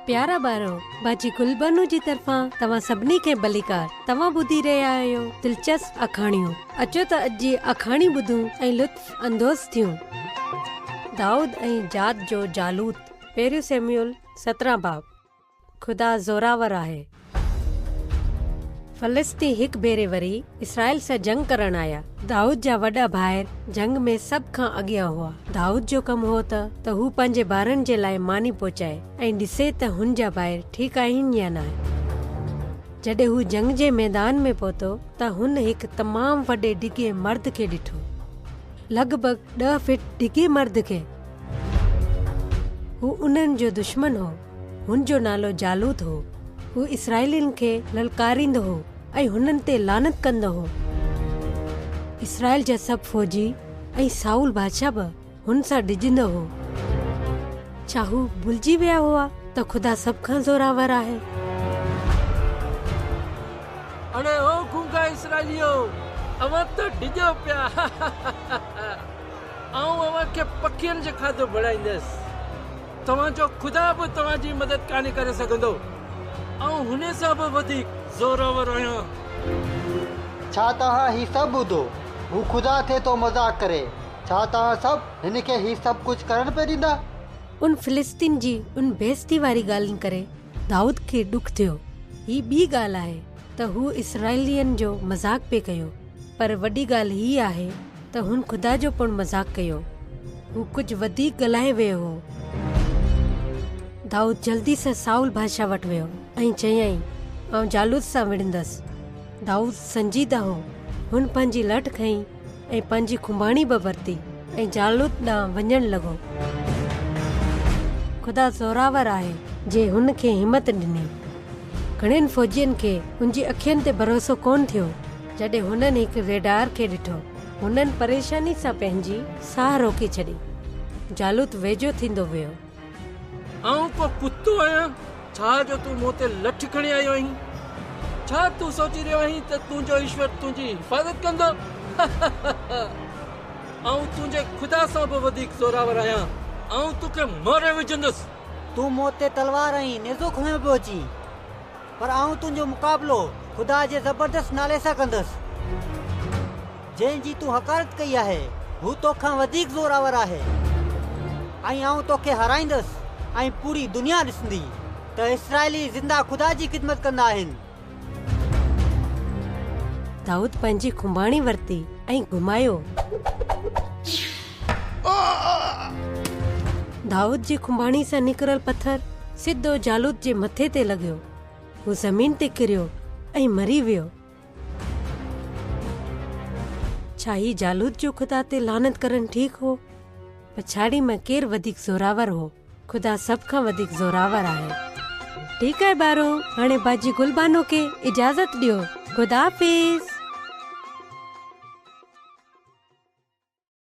प्यारा बारो बाजी गुलबानो जी तरफा तवा सबनी के बलिकार तवा बुधी रहा आयो दिलचस्प अखाणियों अचो त अज जी अखाणी बुधू ऐं लुत्फ अंदोज़ थियूं। दाऊद ऐं जात जो जालूत। पहिरियों सैमुएल 17 बाब। खुदा ज़ोरावर आहे। फलस्तीन हिक भेरे वरी इसराइल से जंग करण आया। दाऊद जा वडा भाइर जंग में सब खां अॻियां हुआ। दाऊद जो कम हो त हू पंहिंजे ॿारनि जे लाइ मानी पहुचाए ऐं ॾिसे त हुन जा भाइर ठीक आहिनि या न। जॾहिं हू जंग जे मैदान में पहुतो त हुन हिक तमाम वॾे डिघे मर्द खे ॾिठो, लॻभॻि 10 फीट डिघे मर्द खे। हू उन्हनि जो दुश्मन हो। हुन जो नालो जालूत हो। हू इसराइलियुनि खे ललकारींदो हो ऐं हुननि ते लानत कंदो हो। इसराइल जा सभु फौजी ऐं साउल बादशाह बि हुन सां डिॼंदो हो। छा हू भुलिजी विया हुआ त खुदा सभ खां ज़ोरावर आहे? अरे ओ गूंगा इसराइलियो, अवां त डिॼो पिया। आऊं अवां खे पखियुनि जे खाधो बणाईंदसि। तव्हांजो खुदा बि तव्हांजी मदद कान्हे करे सघंदो। आऊं हुन सां बि वधीक ज़ोरावर आहियां। छा तव्हां ही सभु ॿुधो? हू खुदा थे तो मज़ाक करे। छा तव्हां सभु हिन खे ही सभु कुझु करण पे ॾींदा? उन फिलिस्तीन जी उन बेइज़ती वारी ॻाल्हियुनि करे दाऊद खे ॾुख थियो। ही ॿी ॻाल्हि आहे त हू इसराइलियन जो मज़ाक पे कयो, पर वॾी ॻाल्हि ही आहे त हुन खुदा जो पिणु मज़ाक कयो। हू कुझु वधीक ॻाल्हाए वियो हो। दाऊद जल्दी सां साउल बादशाह वटि वियो ऐं चयईं, आउं जालूत सां विढ़ंदसि। दाऊद संजीदा हो। हुन पंहिंजी लठ खईं ऐं पंहिंजी खुंबाणी बि वरिती ऐं जालूत ॾांहुं वञण लॻो। खुदा ज़ोरावर आहे जे हुन खे हिमत ॾिनी। घणनि फौजियुनि खे हुनजी अखियुनि ते भरोसो कोन थियो। जॾहिं हुननि हिकु रेडार खे ॾिठो, हुननि परेशानी सां पंहिंजी साह रोके छॾी। जालूत वेझो थींदो वियो। आऊं को कुत्तो आहियां छा जो तूं मूं ते लठ खणी आयो आहीं? छा तूं सोची रहियो आहीं त तुंहिंजो ईश्वर तुंहिंजी हिफ़ाज़त कंदो? आऊं तुंहिंजे खुदा सां बि वधीक ज़ोरावर आहियां। आऊं तोखे मारे विझंदुसि। तूं मूं ते तलवार ऐं नेज़ो खणे पियो अची, पर आऊं तुंहिंजो मुक़ाबिलो खुदा जे ज़बरदस्त नाले सां कंदुसि। जंहिंजी तूं हकारत कई आहे हू तोखां वधीक ज़ोरावर आहे ऐं आऊं तोखे हराईंदुसि ऐं पूरी दुनिया ॾिसंदी त इसराइली ज़िंदा खुदा जी ख़िदमत कंदा आहिनि। दाऊद पंहिंजी खुंबाणी वरिती ऐं घुमायो। दाऊद जी खुंबाणी सां निकिरल पत्थर सिधो जालूत जे मथे ते लॻियो। हू ज़मीन ते किरियो ऐं मरी वियो। छा ही जालूत जो खुदा ते लानत करणु ठीकु हो? पछाड़ी में केरु वधीक ज़ोरावर हो? खुदा सभ खां वधीक ज़ोरावर आहे। ठीकु आहे ॿारो, हाणे बाजी गुलबानो खे इजाज़त ॾियो। खुदा हाफ़िज़।